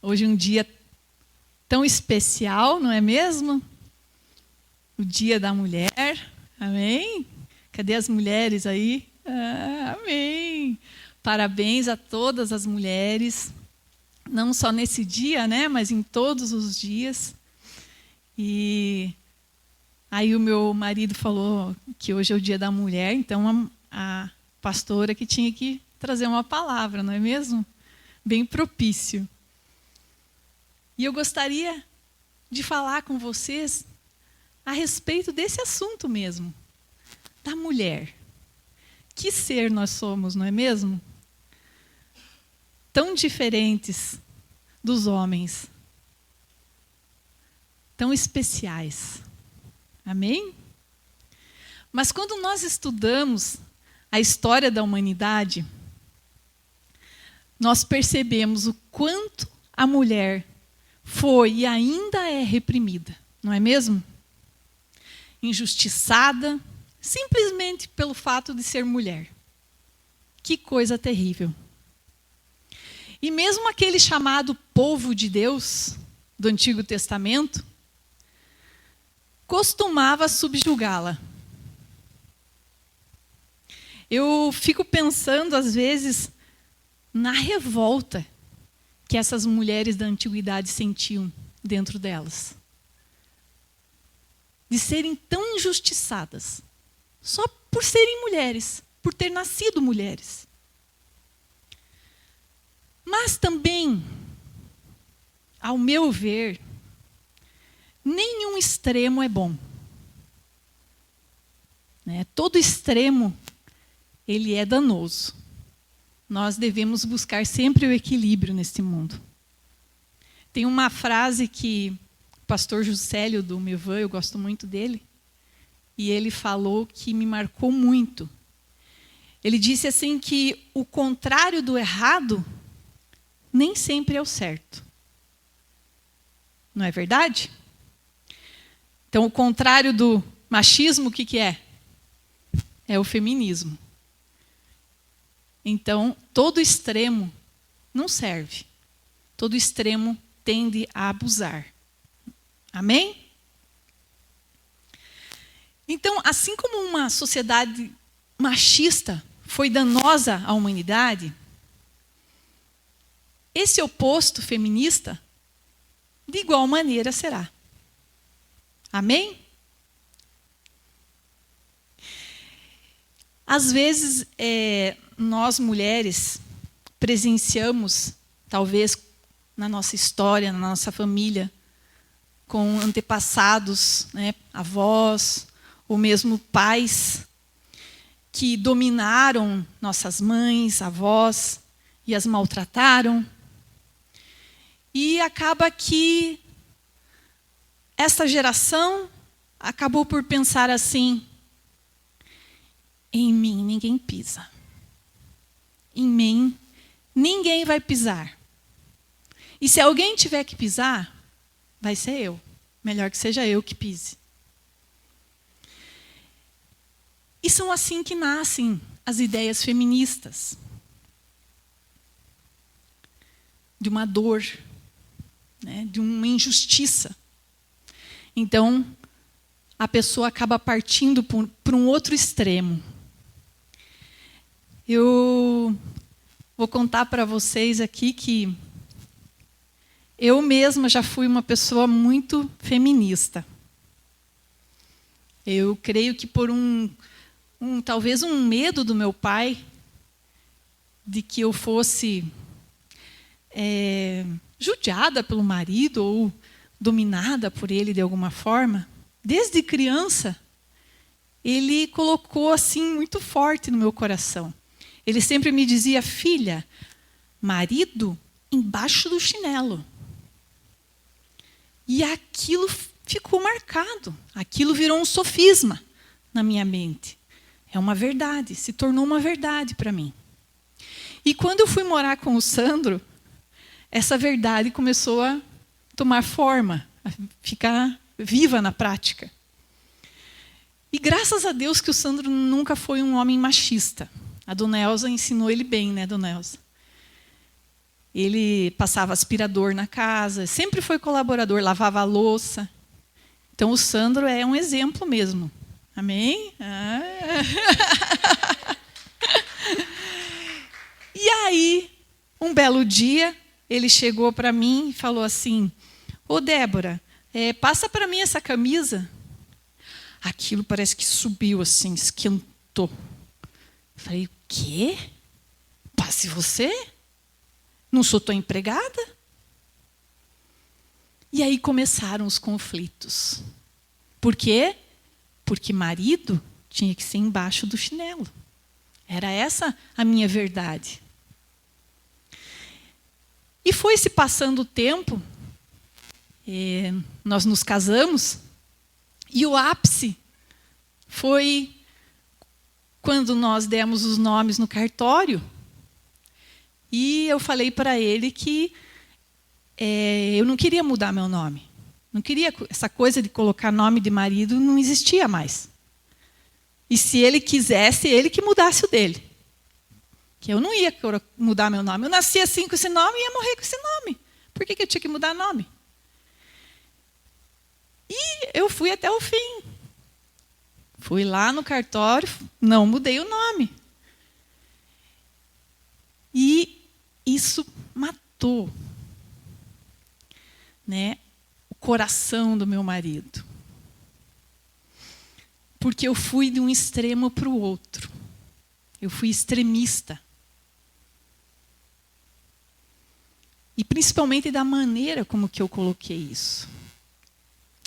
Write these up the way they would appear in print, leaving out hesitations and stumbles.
Hoje é um dia tão especial, não é mesmo? O Dia da Mulher. Amém? Cadê as mulheres aí? Amém! Parabéns a todas as mulheres, não só nesse dia, né, mas em todos os dias. E aí o meu marido falou que hoje é o Dia da Mulher, então a pastora que tinha que trazer uma palavra, não é mesmo? Bem propício. E eu gostaria de falar com vocês a respeito desse assunto mesmo, da mulher. Que ser nós somos, não é mesmo? Tão diferentes dos homens. Tão especiais. Amém? Mas quando nós estudamos a história da humanidade, nós percebemos o quanto a mulher foi e ainda é reprimida, não é mesmo? Injustiçada, simplesmente pelo fato de ser mulher. Que coisa terrível. E mesmo aquele chamado povo de Deus, do Antigo Testamento, costumava subjugá-la. Eu fico pensando, às vezes, na revolta que essas mulheres da antiguidade sentiam dentro delas. De serem tão injustiçadas, só por serem mulheres, por ter nascido mulheres. Mas também, ao meu ver, nenhum extremo é bom. Todo extremo, ele é danoso. Nós devemos buscar sempre o equilíbrio neste mundo. Tem uma frase que o pastor Juscelio do Mevan, eu gosto muito dele, e ele falou que me marcou muito. Ele disse assim que o contrário do errado nem sempre é o certo. Não é verdade? Então, o contrário do machismo, o que é? É o feminismo. Então, todo extremo não serve. Todo extremo tende a abusar. Amém? Então, assim como uma sociedade machista foi danosa à humanidade, esse oposto feminista, de igual maneira, será. Amém? Às vezes, nós mulheres presenciamos, talvez na nossa história, na nossa família, com antepassados, avós, ou mesmo pais, que dominaram nossas mães, avós, e as maltrataram. E acaba que essa geração acabou por pensar assim: em mim ninguém pisa. Em mim ninguém vai pisar. E se alguém tiver que pisar, vai ser eu. Melhor que seja eu que pise. E são assim que nascem as ideias feministas. De uma dor, de uma injustiça. Então, a pessoa acaba partindo para um outro extremo. Eu vou contar para vocês aqui que eu mesma já fui uma pessoa muito feminista. Eu creio que por talvez um medo do meu pai de que eu fosse judiada pelo marido ou dominada por ele de alguma forma, desde criança, ele colocou assim muito forte no meu coração. Ele sempre me dizia: filha, marido embaixo do chinelo. E aquilo ficou marcado. Aquilo virou um sofisma na minha mente. É uma verdade, se tornou uma verdade para mim. E quando eu fui morar com o Sandro, essa verdade começou a tomar forma, a ficar viva na prática. E graças a Deus que o Sandro nunca foi um homem machista. A dona Elza ensinou ele bem, né, dona Elza? Ele passava aspirador na casa, sempre foi colaborador, lavava a louça. Então, o Sandro é um exemplo mesmo. Amém? Ah. E aí, um belo dia, ele chegou para mim e falou assim: ô Débora, passa para mim essa camisa. Aquilo parece que subiu assim, esquentou. Falei: o quê? Passe você? Não sou tua empregada? E aí começaram os conflitos. Por quê? Porque marido tinha que ser embaixo do chinelo. Era essa a minha verdade. E foi se passando o tempo, nós nos casamos, e o ápice foi quando nós demos os nomes no cartório, e eu falei para ele que eu não queria mudar meu nome. Não queria, essa coisa de colocar nome de marido não existia mais. E se ele quisesse, ele que mudasse o dele. Que eu não ia mudar meu nome. Eu nasci assim com esse nome e ia morrer com esse nome. Por que eu tinha que mudar nome? E eu fui até o fim. Fui lá no cartório, não mudei o nome. E isso matou, né, o coração do meu marido. Porque eu fui de um extremo para o outro. Eu fui extremista. E principalmente da maneira como que eu coloquei isso.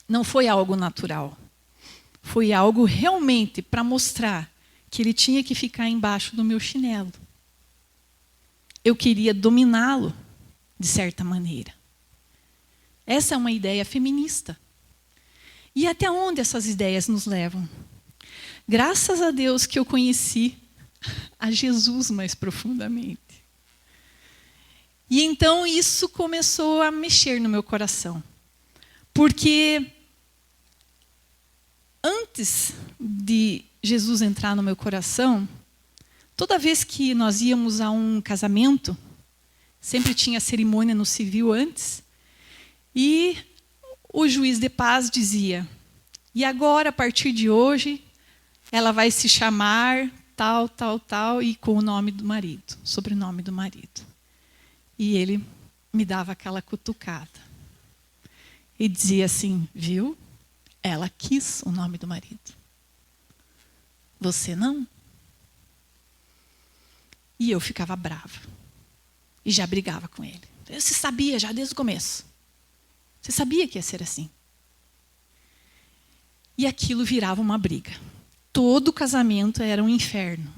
Não foi algo natural. Foi algo realmente para mostrar que ele tinha que ficar embaixo do meu chinelo. Eu queria dominá-lo, de certa maneira. Essa é uma ideia feminista. E até onde essas ideias nos levam? Graças a Deus que eu conheci a Jesus mais profundamente. E então isso começou a mexer no meu coração. Porque antes de Jesus entrar no meu coração, toda vez que nós íamos a um casamento, sempre tinha cerimônia no civil antes, e o juiz de paz dizia: e agora, a partir de hoje, ela vai se chamar tal, tal, tal, e com o nome do marido, sobrenome do marido. E ele me dava aquela cutucada. E dizia assim: viu? Ela quis o nome do marido. Você não? E eu ficava brava. E já brigava com ele. Você sabia já desde o começo. Você sabia que ia ser assim. E aquilo virava uma briga. Todo casamento era um inferno.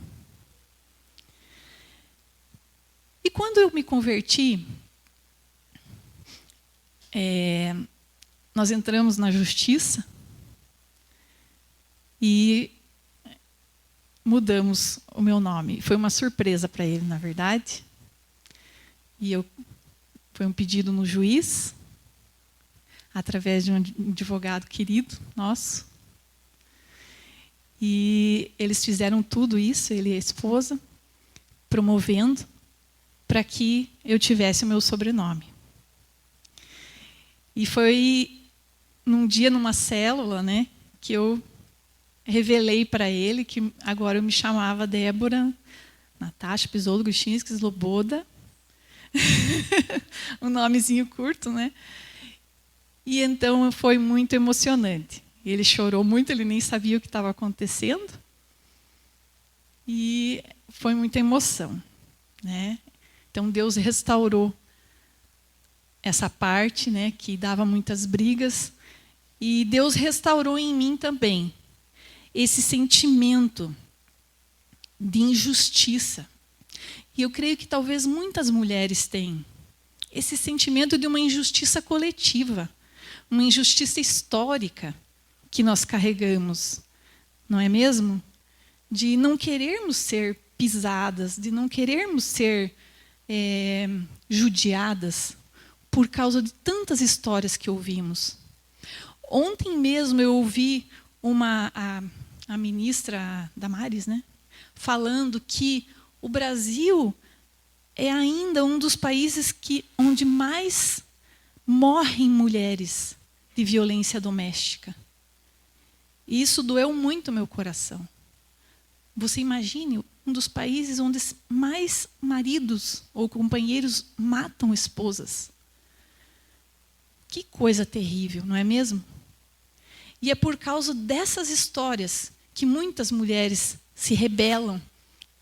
E quando eu me converti, nós entramos na justiça e mudamos o meu nome. Foi uma surpresa para ele, na verdade. Foi um pedido no juiz, através de um advogado querido nosso. E eles fizeram tudo isso, ele e a esposa, promovendo para que eu tivesse o meu sobrenome. E foi num dia, numa célula, né, que eu revelei para ele que agora eu me chamava Débora Natasha Pizzolo Guchinski Sloboda. Um nomezinho curto, né? E então foi muito emocionante. Ele chorou muito, ele nem sabia o que estava acontecendo. E foi muita emoção, né? Então Deus restaurou essa parte, né, que dava muitas brigas, e Deus restaurou em mim também esse sentimento de injustiça. E eu creio que talvez muitas mulheres têm esse sentimento de uma injustiça coletiva, uma injustiça histórica que nós carregamos, não é mesmo? De não querermos ser pisadas, de não querermos ser judiadas por causa de tantas histórias que ouvimos. Ontem mesmo eu ouvi a ministra Damares, né, falando que o Brasil é ainda um dos países onde mais morrem mulheres de violência doméstica. E isso doeu muito meu coração. Você imagine um dos países onde mais maridos ou companheiros matam esposas. Que coisa terrível, não é mesmo? E é por causa dessas histórias que muitas mulheres se rebelam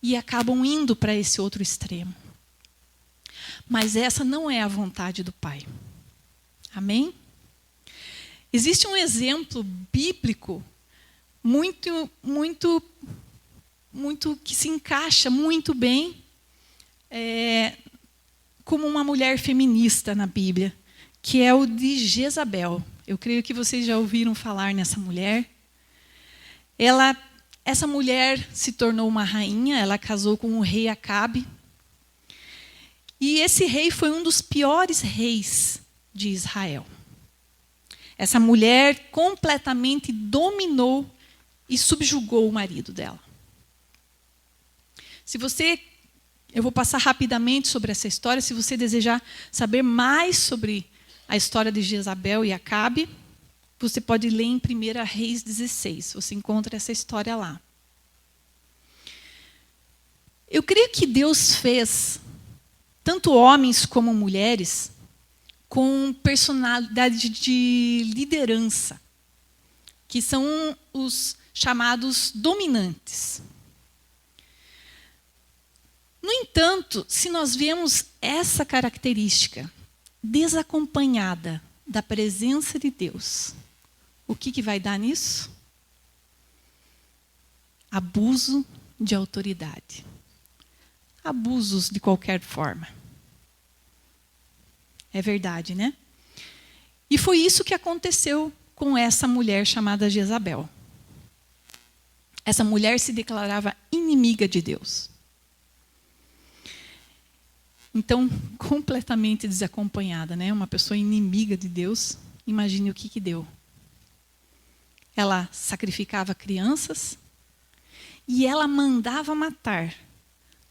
e acabam indo para esse outro extremo. Mas essa não é a vontade do Pai. Amém? Existe um exemplo bíblico muito que se encaixa muito bem como uma mulher feminista na Bíblia, que é o de Jezabel. Eu creio que vocês já ouviram falar nessa mulher. Essa mulher se tornou uma rainha, ela casou com o rei Acabe. E esse rei foi um dos piores reis de Israel. Essa mulher completamente dominou e subjugou o marido dela. Eu vou passar rapidamente sobre essa história. Se você desejar saber mais sobre a história de Jezabel e Acabe, você pode ler em 1 Reis 16. Você encontra essa história lá. Eu creio que Deus fez tanto homens como mulheres com personalidade de liderança, que são os chamados dominantes. No entanto, se nós vemos essa característica desacompanhada da presença de Deus, o que vai dar nisso? Abuso de autoridade. Abusos de qualquer forma. É verdade, né? E foi isso que aconteceu com essa mulher chamada Jezabel. Essa mulher se declarava inimiga de Deus. Então, completamente desacompanhada, né? Uma pessoa inimiga de Deus, imagine o que deu. Ela sacrificava crianças e ela mandava matar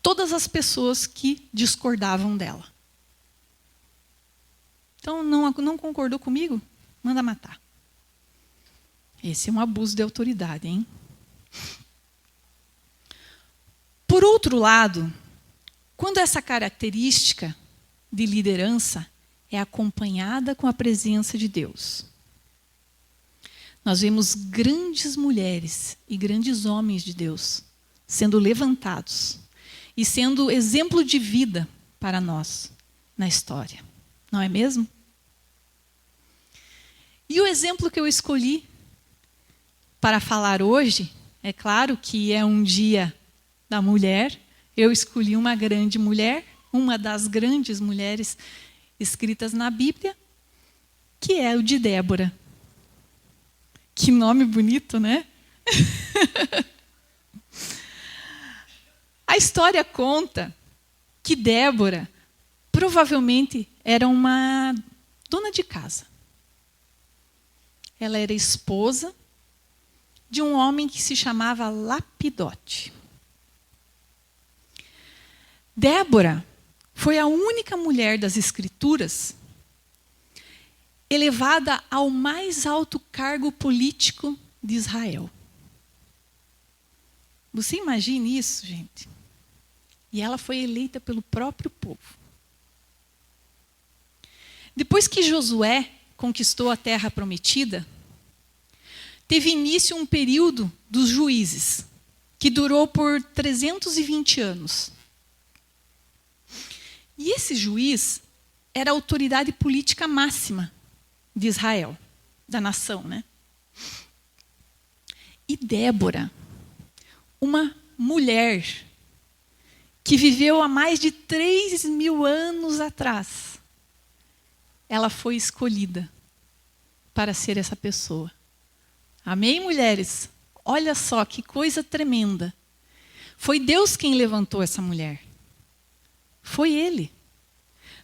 todas as pessoas que discordavam dela. Então, não concordou comigo? Manda matar. Esse é um abuso de autoridade, hein? Por outro lado, quando essa característica de liderança é acompanhada com a presença de Deus, nós vemos grandes mulheres e grandes homens de Deus sendo levantados e sendo exemplo de vida para nós na história. Não é mesmo? E o exemplo que eu escolhi para falar hoje, é claro que é um dia da mulher. Eu escolhi uma grande mulher, uma das grandes mulheres escritas na Bíblia, que é o de Débora. Que nome bonito, né? A história conta que Débora provavelmente era uma dona de casa. Ela era esposa de um homem que se chamava Lapidote. Débora foi a única mulher das Escrituras elevada ao mais alto cargo político de Israel. Você imagine isso, gente? E ela foi eleita pelo próprio povo. Depois que Josué conquistou a terra prometida, teve início um período dos juízes, que durou por 320 anos. E esse juiz era a autoridade política máxima de Israel, da nação, né? E Débora, uma mulher que viveu há mais de 3.000 anos atrás, ela foi escolhida para ser essa pessoa. Amém, mulheres? Olha só que coisa tremenda. Foi Deus quem levantou essa mulher. Foi Ele.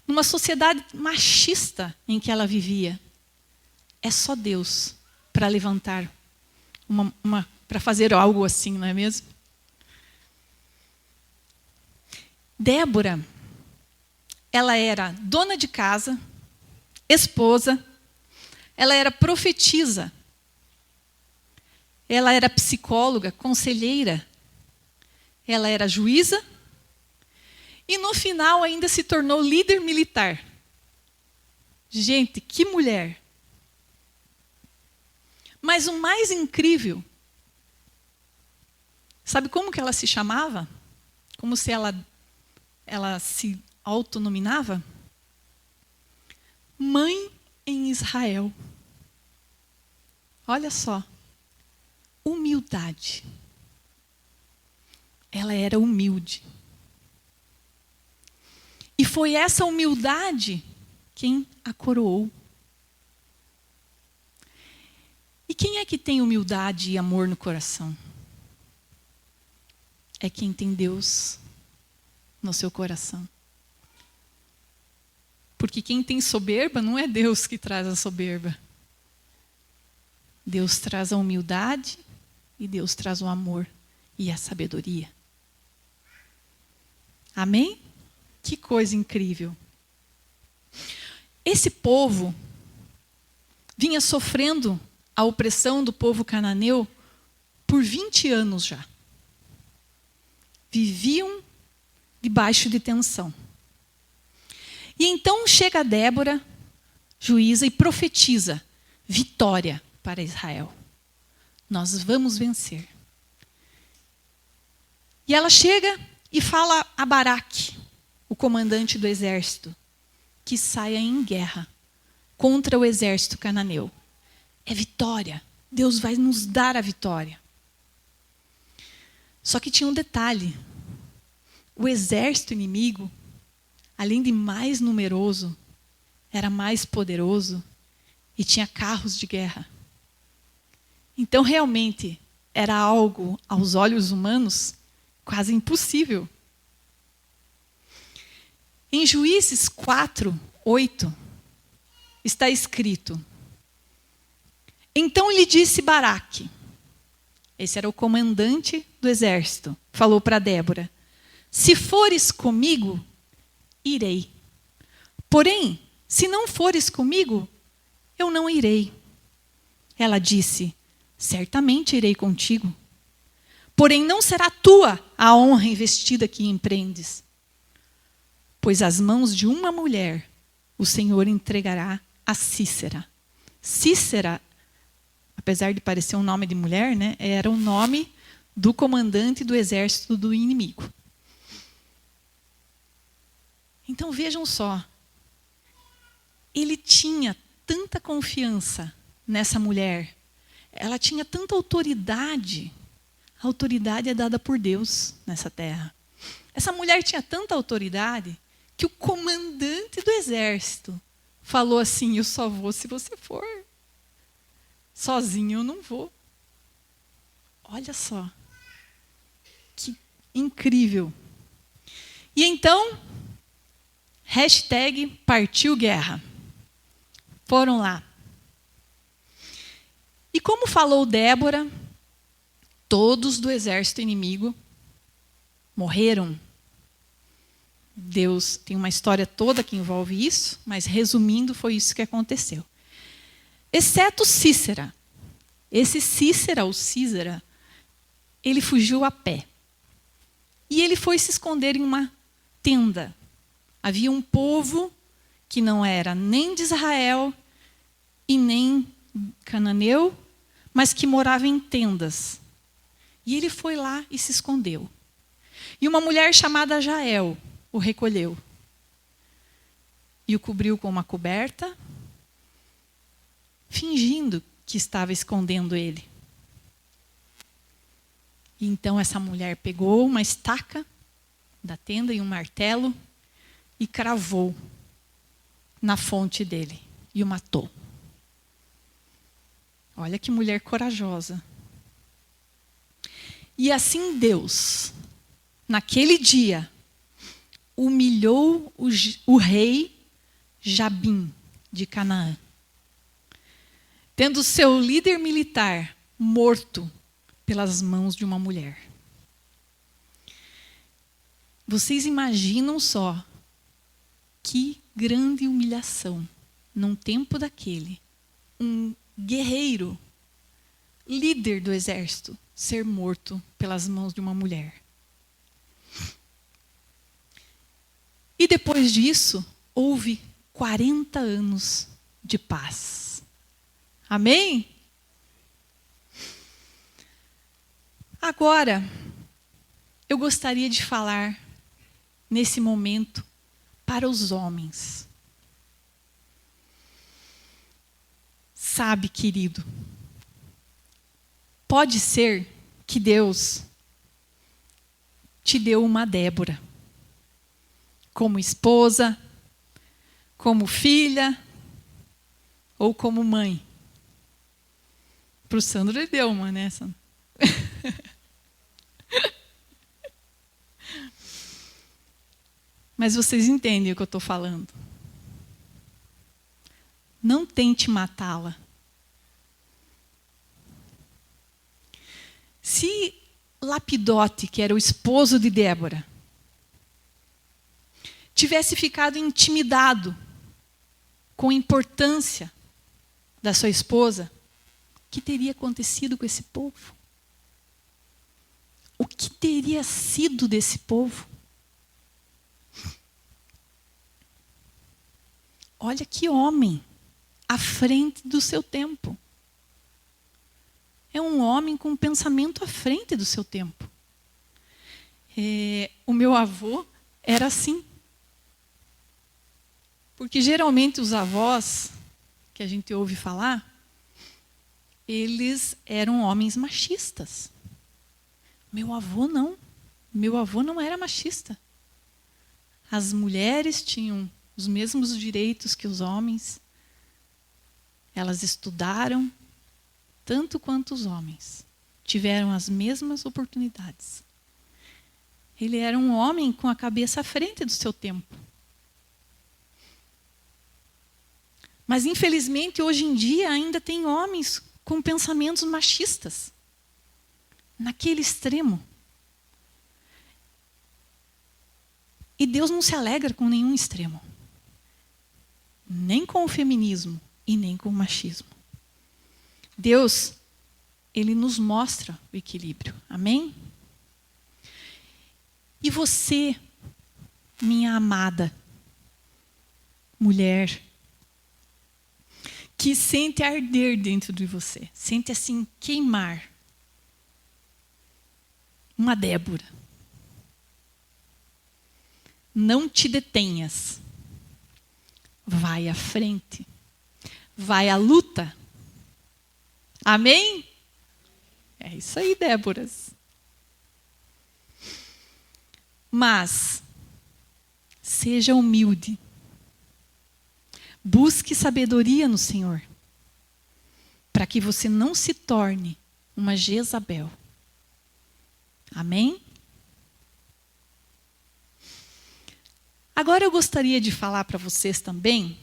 Numa sociedade machista em que ela vivia, é só Deus para levantar para fazer algo assim, não é mesmo? Débora ela era dona de casa, esposa, ela era profetisa, ela era psicóloga, conselheira, ela era juíza e no final ainda se tornou líder militar. Gente, que mulher! Mas o mais incrível, sabe como que ela se chamava? Como se ela se autonominava? Mãe em Israel. Olha só. Humildade. Ela era humilde. E foi essa humildade quem a coroou. E quem é que tem humildade e amor no coração? É quem tem Deus no seu coração. Porque quem tem soberba não é Deus que traz a soberba. Deus traz a humildade e Deus traz o amor e a sabedoria. Amém? Que coisa incrível. Esse povo vinha sofrendo a opressão do povo cananeu por 20 anos já. Viviam debaixo de tensão. E então chega Débora, juíza, e profetiza vitória para Israel. Nós vamos vencer. E ela chega e fala a Baraque, o comandante do exército, que saia em guerra contra o exército cananeu. É vitória. Deus vai nos dar a vitória. Só que tinha um detalhe. O exército inimigo, além de mais numeroso, era mais poderoso e tinha carros de guerra. Então, realmente, era algo, aos olhos humanos, quase impossível. Em Juízes 4:8, está escrito: Então lhe disse Baraque, esse era o comandante do exército, falou para Débora: Se fores comigo, irei. Porém, se não fores comigo, eu não irei. Ela disse: Certamente irei contigo. Porém, não será tua a honra investida que empreendes. Pois as mãos de uma mulher o Senhor entregará a Císera. Císera, apesar de parecer um nome de mulher, né, era o nome do comandante do exército do inimigo. Então vejam só, ele tinha tanta confiança nessa mulher, ela tinha tanta autoridade. A autoridade é dada por Deus nessa terra. Essa mulher tinha tanta autoridade que o comandante do exército falou assim: eu só vou se você for. Sozinho eu não vou. Olha só. Que incrível. E então, #partiu guerra. Foram lá. E como falou Débora, todos do exército inimigo morreram. Deus tem uma história toda que envolve isso, mas resumindo, foi isso que aconteceu. Exceto Císera. Esse Císera, ou Císera, ele fugiu a pé. E ele foi se esconder em uma tenda. Havia um povo que não era nem de Israel e nem cananeu, mas que morava em tendas. E ele foi lá e se escondeu. E uma mulher chamada Jael o recolheu. E o cobriu com uma coberta, fingindo que estava escondendo ele. E então essa mulher pegou uma estaca da tenda e um martelo e cravou na fonte dele e o matou. Olha que mulher corajosa. E assim Deus, naquele dia, humilhou o rei Jabim de Canaã, tendo seu líder militar morto pelas mãos de uma mulher. Vocês imaginam só Que grande humilhação, num tempo daquele, um guerreiro, líder do exército, ser morto pelas mãos de uma mulher. E depois disso, houve 40 anos de paz. Amém? Agora, eu gostaria de falar, nesse momento, para os homens. Sabe, querido, pode ser que Deus te deu uma Débora, como esposa, como filha ou como mãe. Para o Sandro ele deu uma, né, Sandro? Mas vocês entendem o que eu estou falando. Não tente matá-la. Se Lapidote, que era o esposo de Débora, tivesse ficado intimidado com a importância da sua esposa, o que teria acontecido com esse povo? O que teria sido desse povo? Olha que homem à frente do seu tempo. É um homem com um pensamento à frente do seu tempo. O meu avô era assim. Porque geralmente os avós, que a gente ouve falar, eles eram homens machistas. Meu avô não. Meu avô não era machista. As mulheres tinham os mesmos direitos que os homens. Elas estudaram tanto quanto os homens. Tiveram as mesmas oportunidades. Ele era um homem com a cabeça à frente do seu tempo. Mas, infelizmente, hoje em dia ainda tem homens com pensamentos machistas. Naquele extremo. E Deus não se alegra com nenhum extremo. Nem com o feminismo e nem com o machismo. Deus, Ele nos mostra o equilíbrio. Amém? E você, minha amada mulher, que sente arder dentro de você, sente assim queimar, uma Débora. Não te detenhas. Vai à frente. Vai à luta. Amém? É isso aí, Déboras. Mas, seja humilde. Busque sabedoria no Senhor. Para que você não se torne uma Jezabel. Amém? Agora eu gostaria de falar para vocês também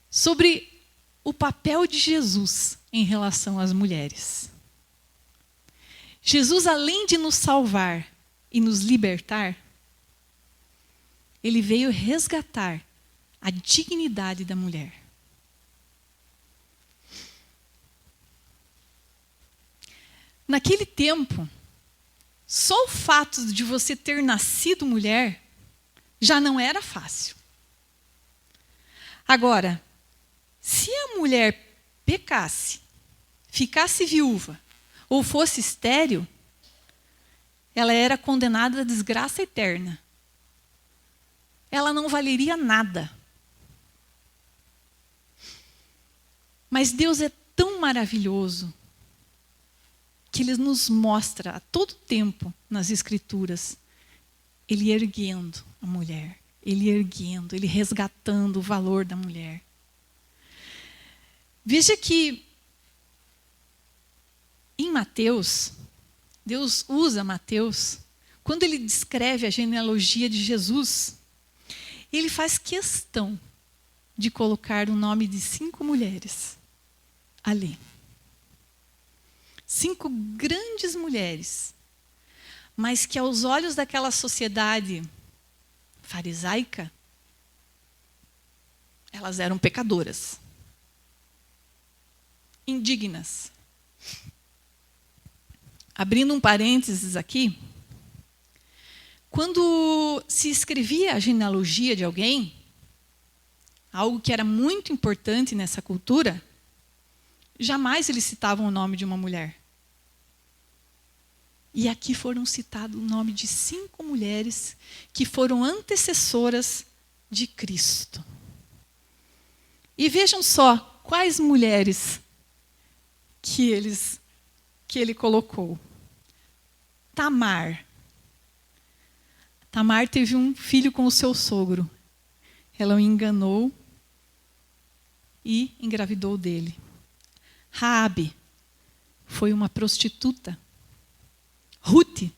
sobre o papel de Jesus em relação às mulheres. Jesus, além de nos salvar e nos libertar, Ele veio resgatar a dignidade da mulher. Naquele tempo, só o fato de você ter nascido mulher já não era fácil. Agora, se a mulher pecasse, ficasse viúva ou fosse estéril, ela era condenada à desgraça eterna. Ela não valeria nada. Mas Deus é tão maravilhoso que Ele nos mostra a todo tempo nas Escrituras Ele erguendo a mulher, Ele erguendo, Ele resgatando o valor da mulher. Veja que em Mateus, Deus usa Mateus, quando Ele descreve a genealogia de Jesus, Ele faz questão de colocar o nome de 5 mulheres ali. 5 grandes mulheres, mas que aos olhos daquela sociedade farisaica, Elas eram pecadoras, indignas. Abrindo um parênteses aqui, quando se escrevia a genealogia de alguém, algo que era muito importante nessa cultura, jamais eles citavam o nome de uma mulher. E aqui foram citados o nome de 5 mulheres que foram antecessoras de Cristo. E vejam só quais mulheres que ele colocou. Tamar. Tamar teve um filho com o seu sogro. Ela o enganou e engravidou dele. Raabe foi uma prostituta. Rute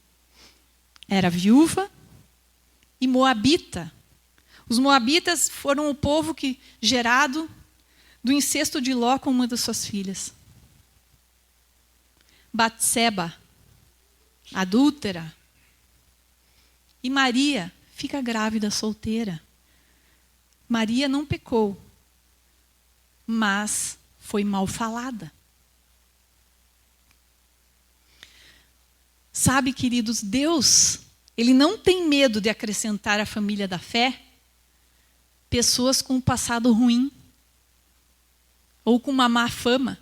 era viúva e moabita. Os moabitas foram o povo gerado do incesto de Ló com uma das suas filhas. Batseba, adúltera. E Maria fica grávida, solteira. Maria não pecou, mas foi mal falada. Sabe, queridos, Deus, Ele não tem medo de acrescentar à família da fé pessoas com um passado ruim ou com uma má fama.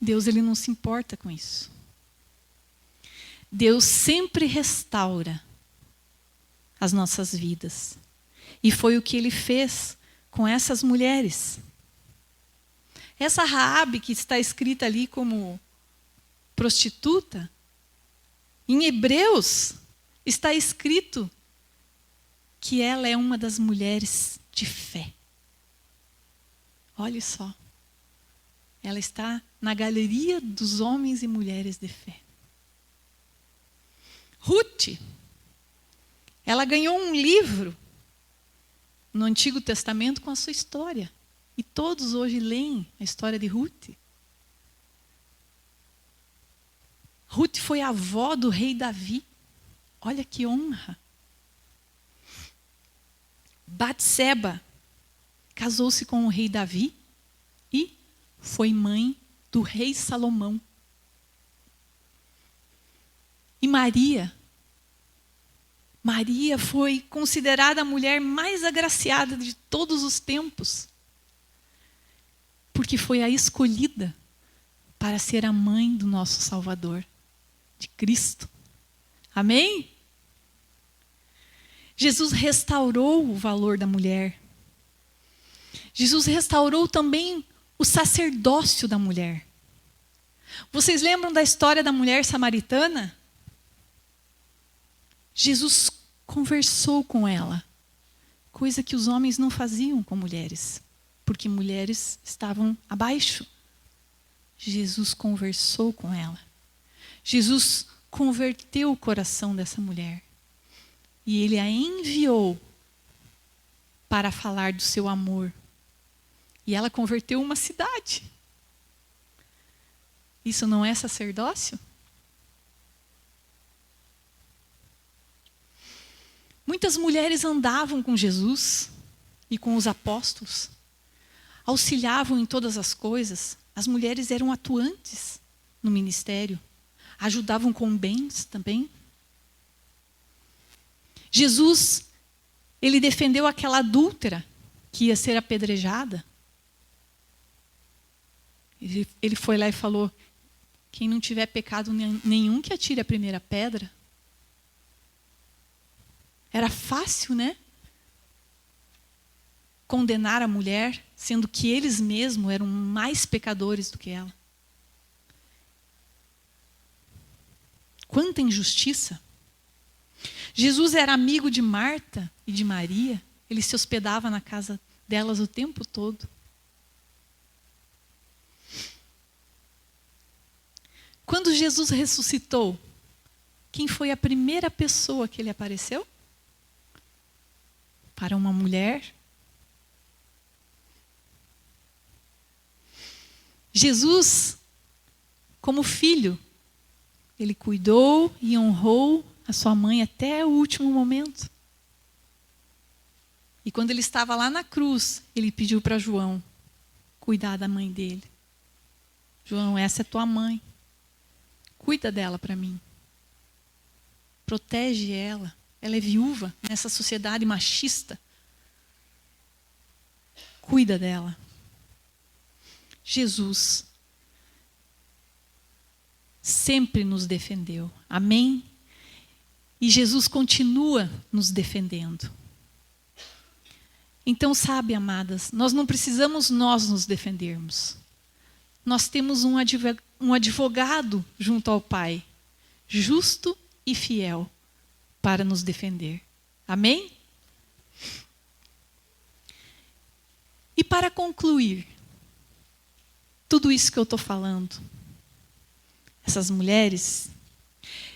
Deus, Ele não se importa com isso. Deus sempre restaura as nossas vidas. E foi o que Ele fez com essas mulheres. Essa Raabe, que está escrita ali como prostituta, em Hebreus está escrito que ela é uma das mulheres de fé. Olha só. Ela está na galeria dos homens e mulheres de fé. Rute, ela ganhou um livro no Antigo Testamento com a sua história. E todos hoje leem a história de Rute. Rute foi a avó do rei Davi. Olha que honra. Batseba casou-se com o rei Davi e foi mãe do rei Salomão. E Maria foi considerada a mulher mais agraciada de todos os tempos, porque foi a escolhida para ser a mãe do nosso Salvador, de Cristo. Amém? Jesus restaurou o valor da mulher. Jesus restaurou também o sacerdócio da mulher. Vocês lembram da história da mulher samaritana? Jesus conversou com ela, coisa que os homens não faziam com mulheres, porque mulheres estavam abaixo. Jesus conversou com ela. Jesus converteu o coração dessa mulher. E Ele a enviou para falar do seu amor. E ela converteu uma cidade. Isso não é sacerdócio? Muitas mulheres andavam com Jesus e com os apóstolos. Auxiliavam em todas as coisas. As mulheres eram atuantes no ministério. Ajudavam com bens também. Jesus, Ele defendeu aquela adúltera que ia ser apedrejada. Ele foi lá e falou: quem não tiver pecado nenhum, que atire a primeira pedra. Era fácil, né? Condenar a mulher, sendo que eles mesmos eram mais pecadores do que ela. Quanta injustiça. Jesus era amigo de Marta e de Maria. Ele se hospedava na casa delas o tempo todo. Quando Jesus ressuscitou, quem foi a primeira pessoa que Ele apareceu? Para uma mulher. Jesus, como filho, Ele cuidou e honrou a sua mãe até o último momento. E quando ele estava lá na cruz, ele pediu para João cuidar da mãe dele. João, essa é tua mãe. Cuida dela para mim. Protege ela. Ela é viúva nessa sociedade machista. Cuida dela. Jesus sempre nos defendeu. Amém? E Jesus continua nos defendendo. Então, sabe, amadas, nós não precisamos nós nos defendermos. Nós temos um advogado junto ao Pai, justo e fiel, para nos defender. Amém? E para concluir, tudo isso que eu estou falando, essas mulheres,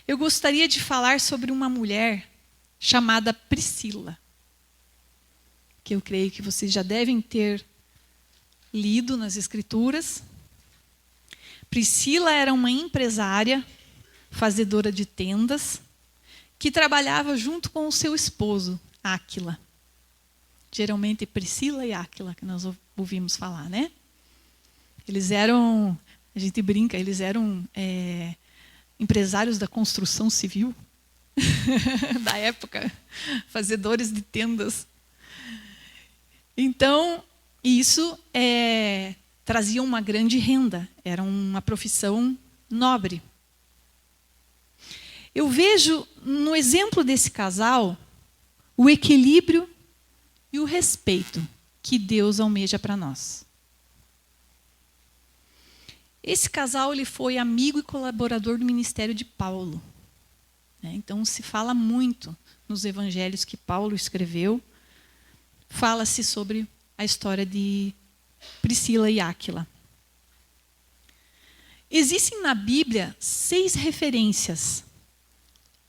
eu gostaria de falar sobre uma mulher chamada Priscila, que eu creio que vocês já devem ter lido nas Escrituras. Priscila era uma empresária, fazedora de tendas, que trabalhava junto com o seu esposo, Áquila. Geralmente Priscila e Áquila, que nós ouvimos falar, né? Eles eram, a gente brinca, eles eram empresários da construção civil da época, fazedores de tendas. Então, isso trazia uma grande renda, era uma profissão nobre. Eu vejo no exemplo desse casal o equilíbrio e o respeito que Deus almeja para nós. Esse casal ele foi amigo e colaborador do ministério de Paulo. Então, se fala muito nos evangelhos que Paulo escreveu, fala-se sobre a história de Priscila e Áquila. Existem na Bíblia 6 referências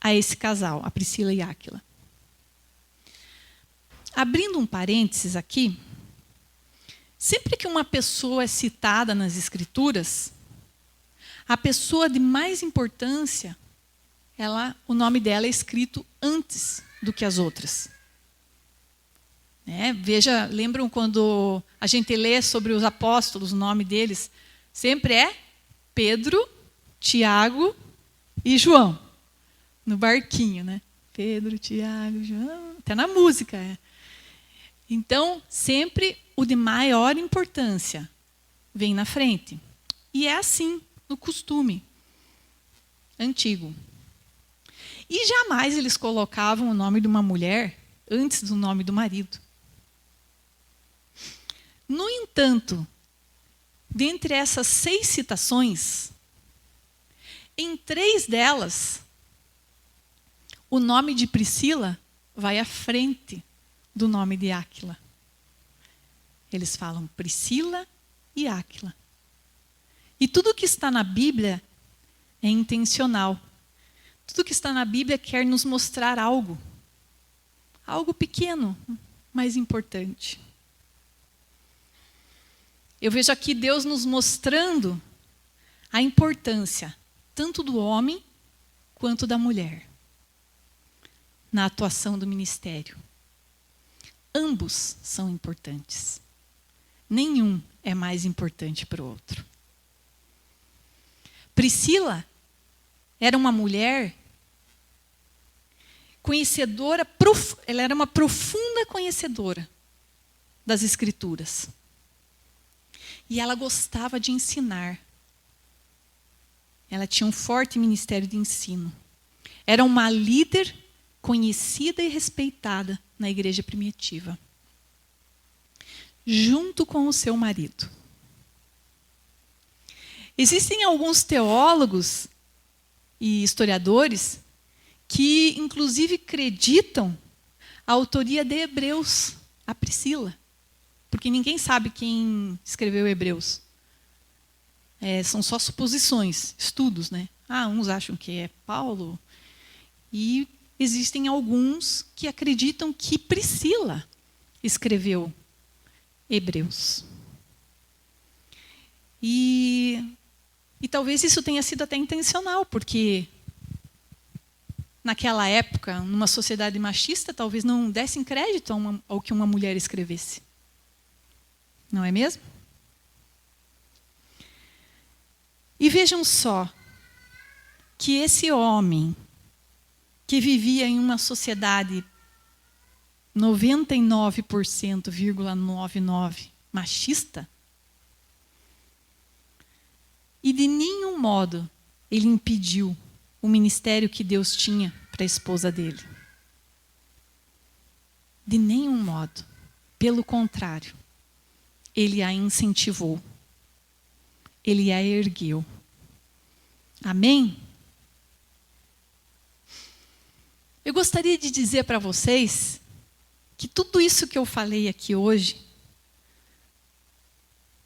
a esse casal, a Priscila e Áquila. Abrindo um parênteses aqui, sempre que uma pessoa é citada nas Escrituras, a pessoa de mais importância, o nome dela é escrito antes do que as outras. Lembram quando a gente lê sobre os apóstolos, o nome deles sempre é Pedro, Tiago e João. No barquinho, né? Pedro, Tiago, João, até na música. Então, sempre o de maior importância vem na frente. E é assim no costume antigo. E jamais eles colocavam o nome de uma mulher antes do nome do marido. No entanto, dentre essas 6 citações, em 3 delas, o nome de Priscila vai à frente do nome de Áquila. Eles falam Priscila e Áquila. E tudo que está na Bíblia é intencional. Tudo que está na Bíblia quer nos mostrar algo. Algo pequeno, mas importante. Eu vejo aqui Deus nos mostrando a importância tanto do homem quanto da mulher na atuação do ministério. Ambos são importantes. Nenhum é mais importante para o outro. Priscila era uma mulher conhecedora, ela era uma profunda conhecedora das Escrituras. E ela gostava de ensinar. Ela tinha um forte ministério de ensino. Era uma líder conhecida e respeitada na igreja primitiva, junto com o seu marido. Existem alguns teólogos e historiadores que, inclusive, acreditam a autoria de Hebreus, a Priscila, porque ninguém sabe quem escreveu Hebreus. São só suposições, estudos, né? Uns acham que é Paulo, e existem alguns que acreditam que Priscila escreveu Hebreus. E talvez isso tenha sido até intencional, porque naquela época, numa sociedade machista, talvez não dessem crédito ao que uma mulher escrevesse. Não é mesmo? E vejam só que esse homem que vivia em uma sociedade 99,99% machista, e de nenhum modo ele impediu o ministério que Deus tinha para a esposa dele. De nenhum modo. Pelo contrário, ele a incentivou. Ele a ergueu. Amém? Eu gostaria de dizer para vocês que tudo isso que eu falei aqui hoje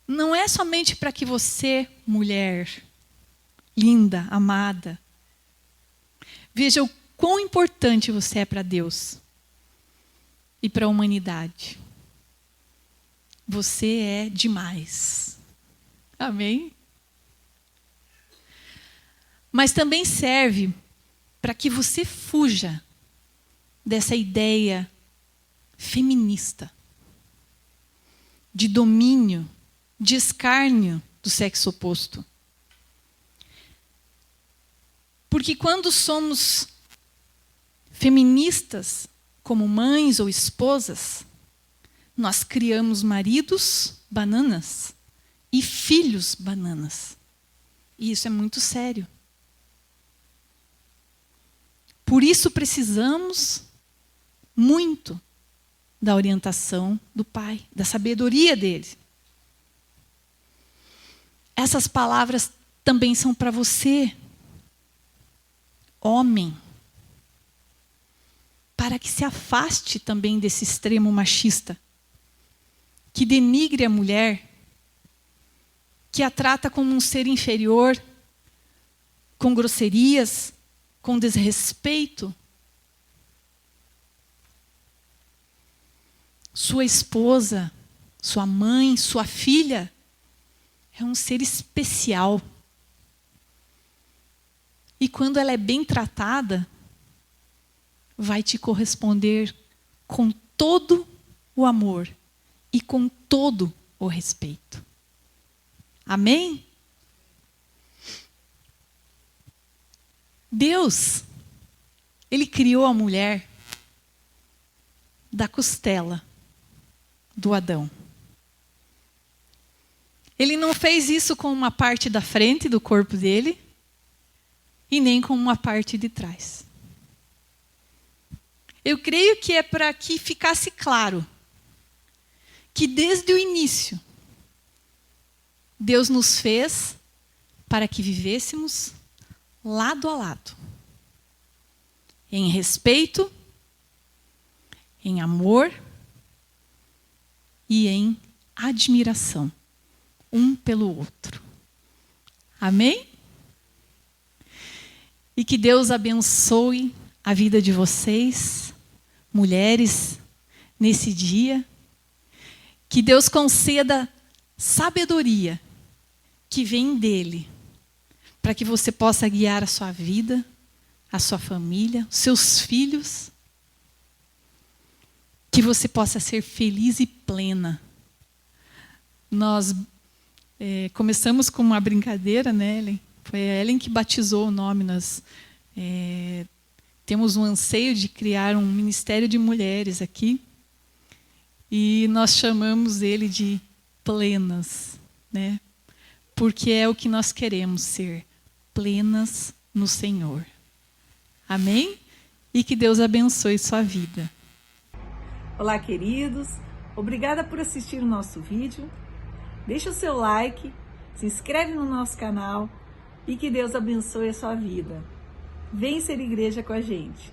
não é somente para que você, mulher, linda, amada, veja o quão importante você é para Deus e para a humanidade. Você é demais. Amém? Mas também serve para que você fuja dessa ideia feminista, de domínio, de escárnio do sexo oposto. Porque quando somos feministas, como mães ou esposas, nós criamos maridos bananas e filhos bananas. E isso é muito sério. Por isso precisamos muito da orientação do Pai, da sabedoria dele. Essas palavras também são para você, homem, para que se afaste também desse extremo machista, que denigre a mulher, que a trata como um ser inferior, com grosserias, com desrespeito. Sua esposa, sua mãe, sua filha é um ser especial. E quando ela é bem tratada, vai te corresponder com todo o amor e com todo o respeito. Amém? Deus, Ele criou a mulher da costela do Adão. Ele não fez isso com uma parte da frente do corpo dele e nem com uma parte de trás. Eu creio que é para que ficasse claro que desde o início Deus nos fez para que vivêssemos lado a lado, em respeito, em amor e em admiração, um pelo outro. Amém? E que Deus abençoe a vida de vocês, mulheres, nesse dia. Que Deus conceda sabedoria que vem dele, para que você possa guiar a sua vida, a sua família, os seus filhos. Que você possa ser feliz e plena. Nós começamos com uma brincadeira, né, Ellen? Foi a Ellen que batizou o nome. Nós temos um anseio de criar um ministério de mulheres aqui. E nós chamamos ele de plenas, né? Porque é o que nós queremos ser, plenas no Senhor. Amém? E que Deus abençoe sua vida. Olá, queridos. Obrigada por assistir o nosso vídeo. Deixa o seu like, se inscreve no nosso canal e que Deus abençoe a sua vida. Vem ser igreja com a gente.